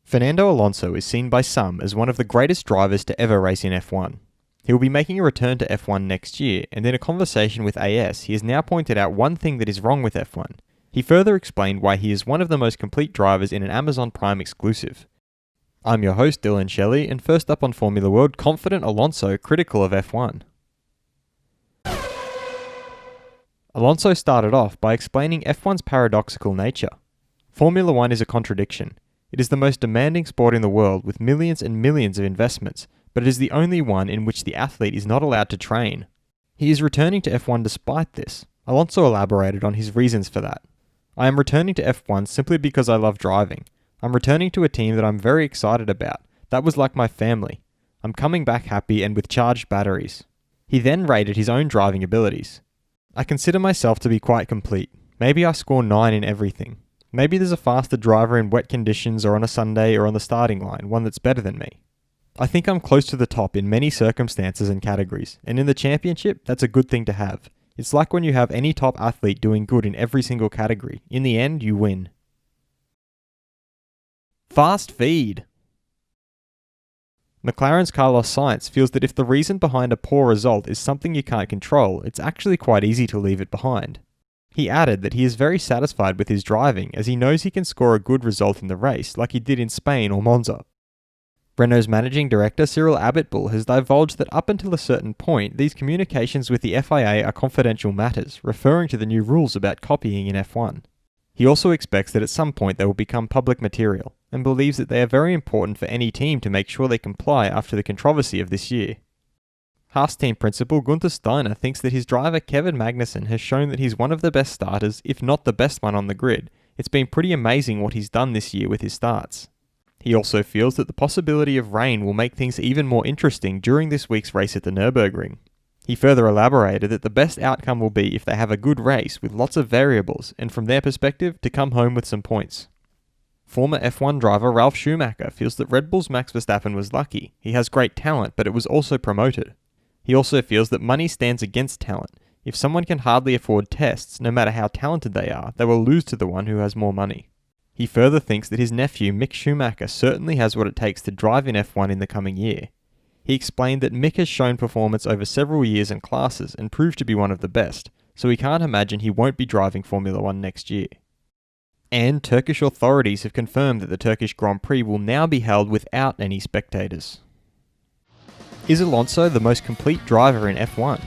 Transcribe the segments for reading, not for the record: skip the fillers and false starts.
Fernando Alonso is seen by some as one of the greatest drivers to ever race in F1. He will be making a return to F1 next year, and in a conversation with AS, he has now pointed out one thing that is wrong with F1. He further explained why he is one of the most complete drivers in an Amazon Prime exclusive. I'm your host Dillon Shelley, and first up on Formula World, confident Alonso critical of F1. Alonso started off by explaining F1's paradoxical nature. Formula 1 is a contradiction. It is the most demanding sport in the world with millions and millions of investments, but it is the only one in which the athlete is not allowed to train. He is returning to F1 despite this. Alonso elaborated on his reasons for that. I am returning to F1 simply because I love driving. I'm returning to a team that I'm very excited about. That was like my family. I'm coming back happy and with charged batteries. He then rated his own driving abilities. I consider myself to be quite complete. Maybe I score 9 in everything. Maybe there's a faster driver in wet conditions or on a Sunday or on the starting line, one that's better than me. I think I'm close to the top in many circumstances and categories, and in the championship, that's a good thing to have. It's like when you have any top athlete doing good in every single category. In the end, you win. Fast feed. McLaren's Carlos Sainz feels that if the reason behind a poor result is something you can't control, it's actually quite easy to leave it behind. He added that he is very satisfied with his driving as he knows he can score a good result in the race like he did in Spain or Monza. Renault's managing director Cyril Abitbol has divulged that up until a certain point, these communications with the FIA are confidential matters, referring to the new rules about copying in F1. He also expects that at some point they will become public material, and believes that they are very important for any team to make sure they comply after the controversy of this year. Haas team principal Gunther Steiner thinks that his driver Kevin Magnussen has shown that he's one of the best starters, if not the best one on the grid. It's been pretty amazing what he's done this year with his starts. He also feels that the possibility of rain will make things even more interesting during this week's race at the Nürburgring. He further elaborated that the best outcome will be if they have a good race with lots of variables, and from their perspective, to come home with some points. Former F1 driver Ralf Schumacher feels that Red Bull's Max Verstappen was lucky. He has great talent, but it was also promoted. He also feels that money stands against talent. If someone can hardly afford tests, no matter how talented they are, they will lose to the one who has more money. He further thinks that his nephew Mick Schumacher certainly has what it takes to drive in F1 in the coming year. He explained that Mick has shown performance over several years and classes and proved to be one of the best, so he can't imagine he won't be driving Formula 1 next year. And Turkish authorities have confirmed that the Turkish Grand Prix will now be held without any spectators. Is Alonso the most complete driver in F1?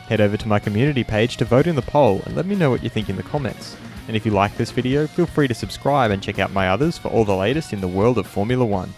Head over to my community page to vote in the poll and let me know what you think in the comments. And if you like this video, feel free to subscribe and check out my others for all the latest in the world of Formula 1.